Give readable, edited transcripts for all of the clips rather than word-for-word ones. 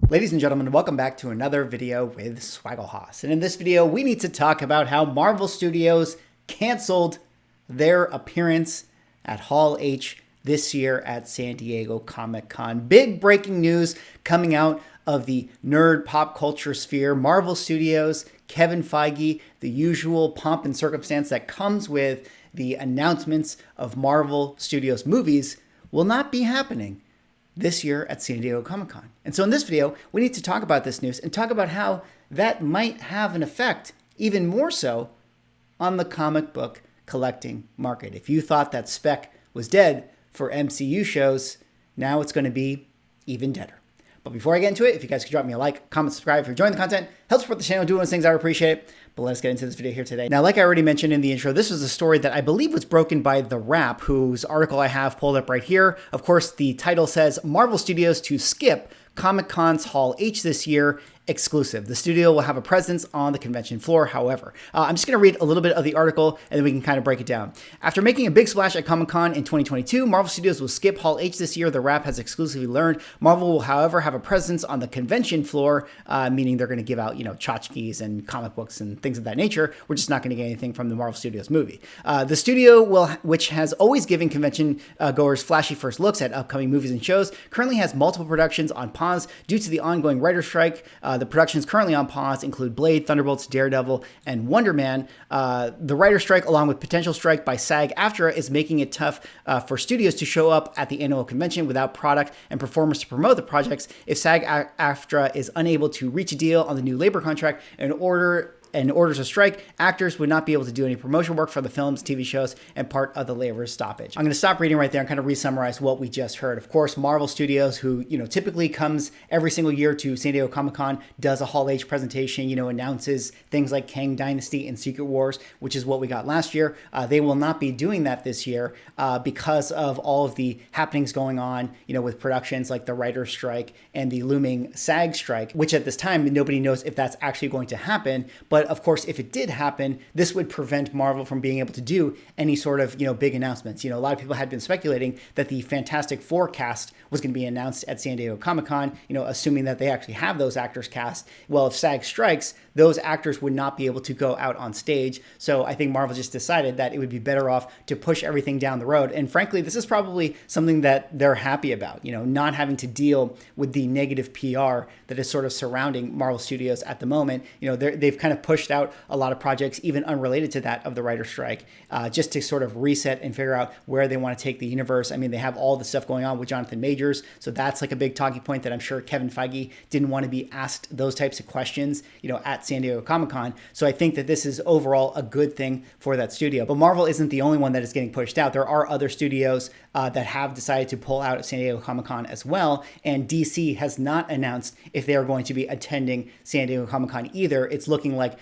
Ladies and gentlemen, welcome back to another video with Swaggle And in this video, we need to talk about how Marvel Studios canceled their appearance at Hall H this year at San Diego Comic-Con. Big breaking news coming out of the nerd pop culture sphere. Marvel Studios, Kevin Feige, the usual pomp and circumstance that comes with the announcements of Marvel Studios movies will not be happening this year at San Diego Comic-Con. And so in this video, we need to talk about this news and talk about how that might have an effect, even more so, on the comic book collecting market. If you thought that spec was dead for MCU shows, now it's going to be even deader. But before I get into it, if you guys could drop me a like, comment, subscribe if you're enjoying the content, help support the channel, do those things, I would appreciate it. But let's get into this video here today. Now, like I already mentioned in the intro, this was a story that I believe was broken by The Wrap, whose article I have pulled up right here. Of course, the title says, Marvel Studios to skip Comic-Con's Hall H this year, exclusive. The studio will have a presence on the convention floor, however. I'm just going to read a little bit of the article and then we can kind of break it down. After making a big splash at Comic-Con in 2022, Marvel Studios will skip Hall H this year. The Wrap has exclusively learned. Marvel will, however, have a presence on the convention floor, meaning they're going to give out, tchotchkes and comic books and things of that nature. We're just not going to get anything from the Marvel Studios movie. The studio, which has always given convention goers flashy first looks at upcoming movies and shows, currently has multiple productions on pause due to the ongoing writer's strike. The productions currently on pause include Blade, Thunderbolts, Daredevil, and Wonder Man. The writer's strike, along with potential strike by SAG-AFTRA, is making it tough for studios to show up at the annual convention without product and performers to promote the projects. If SAG-AFTRA is unable to reach a deal on the new labor contract and orders a strike, actors would not be able to do any promotion work for the films, TV shows, and part of the labor stoppage. I'm going to stop reading right there and kind of re-summarize what we just heard. Of course, Marvel Studios, who typically comes every single year to San Diego Comic-Con, does a Hall H presentation, announces things like Kang Dynasty and Secret Wars, which is what we got last year. They will not be doing that this year because of all of the happenings going on, with productions like the writer's strike and the looming SAG strike, which at this time, nobody knows if that's actually going to happen. But of course, if it did happen, this would prevent Marvel from being able to do any sort of, big announcements. A lot of people had been speculating that the Fantastic Four cast was going to be announced at San Diego Comic-Con, assuming that they actually have those actors cast. Well, if SAG strikes, those actors would not be able to go out on stage. So I think Marvel just decided that it would be better off to push everything down the road. And frankly, this is probably something that they're happy about, not having to deal with the negative PR that is sort of surrounding Marvel Studios at the moment. They've kind of pushed out a lot of projects, even unrelated to that of the writer's strike, just to sort of reset and figure out where they want to take the universe. I mean, they have all the stuff going on with Jonathan Majors, so that's like a big talking point that I'm sure Kevin Feige didn't want to be asked those types of questions, at San Diego Comic-Con. So I think that this is overall a good thing for that studio. But Marvel isn't the only one that is getting pushed out. There are other studios that have decided to pull out at San Diego Comic-Con as well, and DC has not announced if they are going to be attending San Diego Comic-Con either. It's looking like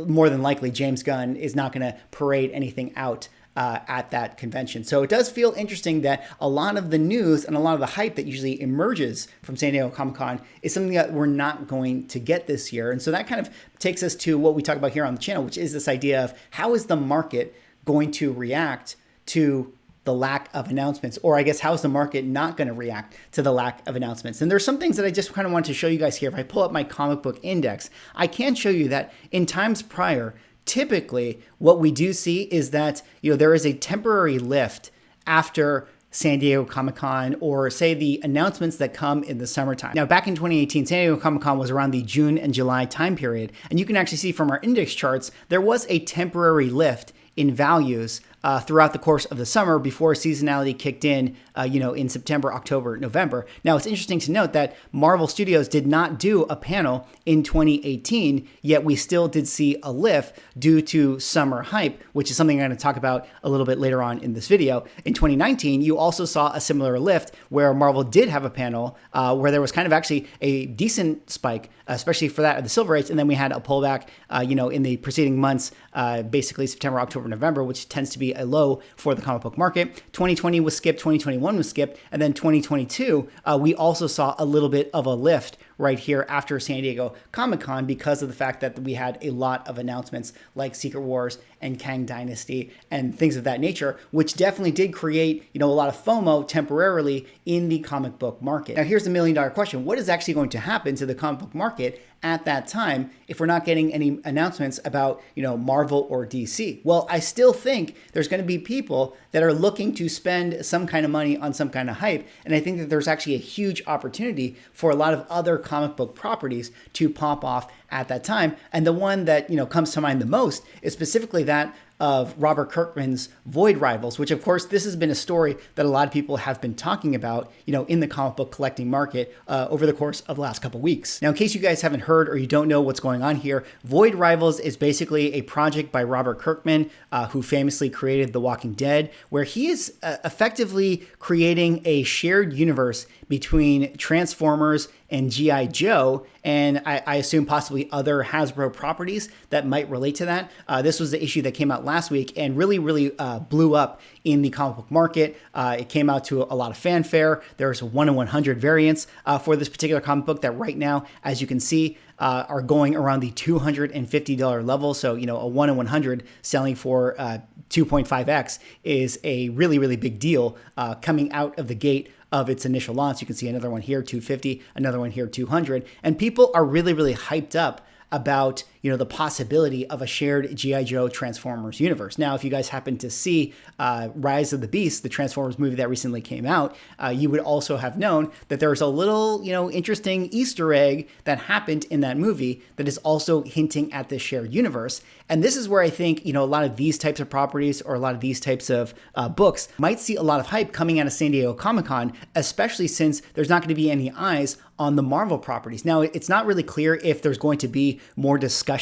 more than likely James Gunn is not going to parade anything out at that convention. So it does feel interesting that a lot of the news and a lot of the hype that usually emerges from San Diego Comic-Con is something that we're not going to get this year. And so that kind of takes us to what we talk about here on the channel, which is this idea of how is the market going to react to the lack of announcements, or I guess how is the market not going to react to the lack of announcements? And there's some things that I just kind of want to show you guys here. If I pull up my comic book index, I can show you that in times prior, typically what we do see is that, there is a temporary lift after San Diego Comic-Con, or say the announcements that come in the summertime. Now, back in 2018, San Diego Comic-Con was around the June and July time period. And you can actually see from our index charts, there was a temporary lift in values throughout the course of the summer before seasonality kicked in, in September, October, November. Now, it's interesting to note that Marvel Studios did not do a panel in 2018, yet we still did see a lift due to summer hype, which is something I'm going to talk about a little bit later on in this video. In 2019, you also saw a similar lift where Marvel did have a panel where there was kind of actually a decent spike, especially for that of the Silver Age, and then we had a pullback, in the preceding months, basically September, October, November, which tends to be a low for the comic book market. 2020 was skipped, 2021 was skipped, and then 2022, we also saw a little bit of a lift right here after San Diego Comic-Con because of the fact that we had a lot of announcements like Secret Wars and Kang Dynasty and things of that nature, which definitely did create, a lot of FOMO temporarily in the comic book market. Now, here's the million-dollar question. What is actually going to happen to the comic book market at that time if we're not getting any announcements about, Marvel or DC? Well, I still think there's going to be people that are looking to spend some kind of money on some kind of hype. And I think that there's actually a huge opportunity for a lot of other comic book properties to pop off at that time. And the one that, comes to mind the most is specifically that of Robert Kirkman's Void Rivals, which of course, this has been a story that a lot of people have been talking about, in the comic book collecting market over the course of the last couple weeks. Now, in case you guys haven't heard or you don't know what's going on here, Void Rivals is basically a project by Robert Kirkman, who famously created The Walking Dead, where he is effectively creating a shared universe between Transformers and G.I. Joe, and I assume possibly other Hasbro properties that might relate to that. This was the issue that came out last week and really blew up in the comic book market. It came out to a lot of fanfare. There's 1 in 100 variants for this particular comic book that right now, as you can see, are going around the $250 level. So, a 1 in 100 selling for 2.5x is a really big deal coming out of the gate of its initial launch. You can see another one here, 250, another one here, 200. And people are really hyped up about, the possibility of a shared G.I. Joe Transformers universe. Now, if you guys happen to see Rise of the Beast, the Transformers movie that recently came out, you would also have known that there's a little, interesting Easter egg that happened in that movie that is also hinting at this shared universe. And this is where I think, a lot of these types of properties or a lot of these types of books might see a lot of hype coming out of San Diego Comic-Con, especially since there's not going to be any eyes on the Marvel properties. Now, it's not really clear if there's going to be more discussion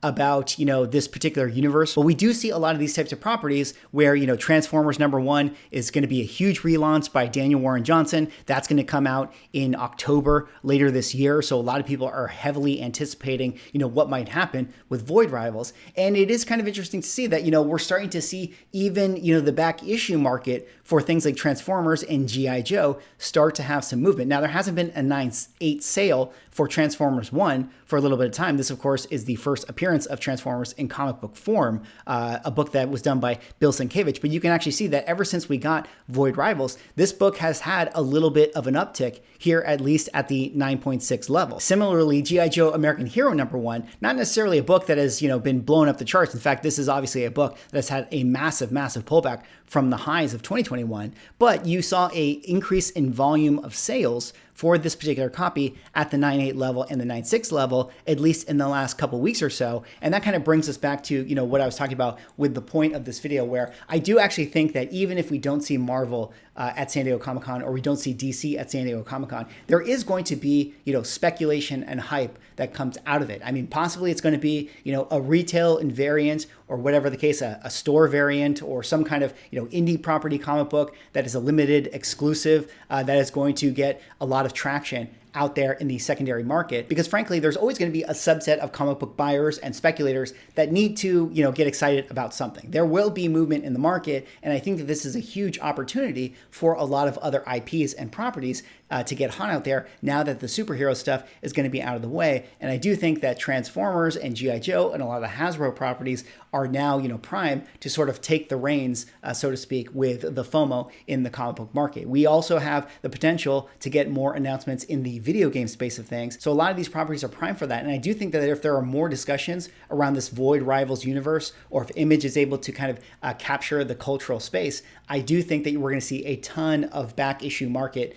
about, this particular universe. But we do see a lot of these types of properties where, Transformers #1 is going to be a huge relaunch by Daniel Warren Johnson. That's going to come out in October later this year. So a lot of people are heavily anticipating, what might happen with Void Rivals. And it is kind of interesting to see that, we're starting to see even, the back issue market for things like Transformers and G.I. Joe start to have some movement. Now, there hasn't been a 9/8 sale for Transformers 1 for a little bit of time. This, of course, is the first appearance of Transformers in comic book form, a book that was done by Bill Sienkiewicz. But you can actually see that ever since we got Void Rivals, this book has had a little bit of an uptick here, at least at the 9.6 level. Similarly, G.I. Joe American Hero #1, not necessarily a book that has, been blown up the charts. In fact, this is obviously a book that's had a massive pullback from the highs of 2021, but you saw a increase in volume of sales for this particular copy at the 9.8 level and the 9.6 level, at least in the last couple weeks or so. And that kind of brings us back to, what I was talking about with the point of this video, where I do actually think that even if we don't see Marvel at San Diego Comic-Con, or we don't see DC at San Diego Comic-Con, there is going to be, speculation and hype that comes out of it. I mean, possibly it's going to be, a retail invariant, or whatever the case, a store variant, or some kind of, indie property comic book that is a limited exclusive that is going to get a lot of traction out there in the secondary market, because frankly, there's always going to be a subset of comic book buyers and speculators that need to, get excited about something. There will be movement in the market, and I think that this is a huge opportunity for a lot of other IPs and properties to get hot out there now that the superhero stuff is going to be out of the way. And I do think that Transformers and G.I. Joe and a lot of the Hasbro properties are now, prime to sort of take the reins, so to speak, with the FOMO in the comic book market. We also have the potential to get more announcements in the video game space of things. So a lot of these properties are prime for that. And I do think that if there are more discussions around this Void Rivals universe, or if Image is able to kind of capture the cultural space, I do think that we're going to see a ton of back issue market,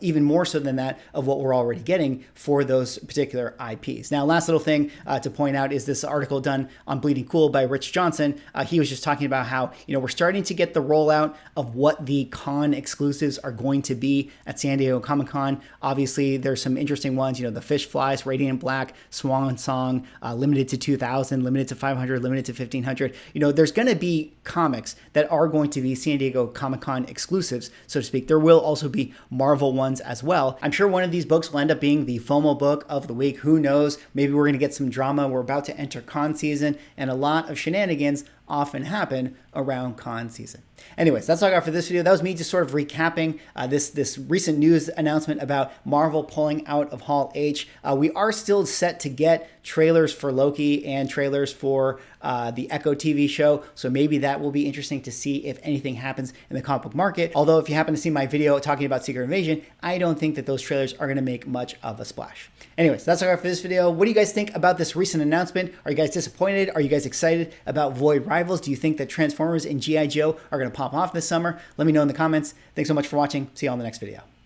even more so than that of what we're already getting for those particular IPs. Now, last little thing to point out is this article done on Bleeding Cool by Rich Johnson. He was just talking about how, we're starting to get the rollout of what the con exclusives are going to be at San Diego Comic-Con. Obviously, there's some interesting ones, the Fish Flies, Radiant Black, Swan Song, limited to 2,000, limited to 500, limited to 1,500. There's going to be comics that are going to be San Diego Comic-Con exclusives, so to speak. There will also be Marvel ones as well. I'm sure one of these books will end up being the FOMO book of the week. Who knows? Maybe we're going to get some drama. We're about to enter con season, and a lot of shenanigans often happen around con season. Anyways, that's all I got for this video. That was me just sort of recapping this recent news announcement about Marvel pulling out of Hall H. We are still set to get trailers for Loki and trailers for the Echo TV show, so maybe that will be interesting to see if anything happens in the comic book market. Although if you happen to see my video talking about Secret Invasion, I don't think that those trailers are going to make much of a splash. Anyways, that's all I got for this video. What do you guys think about this recent announcement? Are you guys disappointed? Are you guys excited about Void Rivals? Do you think that Transformers and G.I. Joe are going to pop off this summer? Let me know in the comments. Thanks so much for watching. See you all in the next video.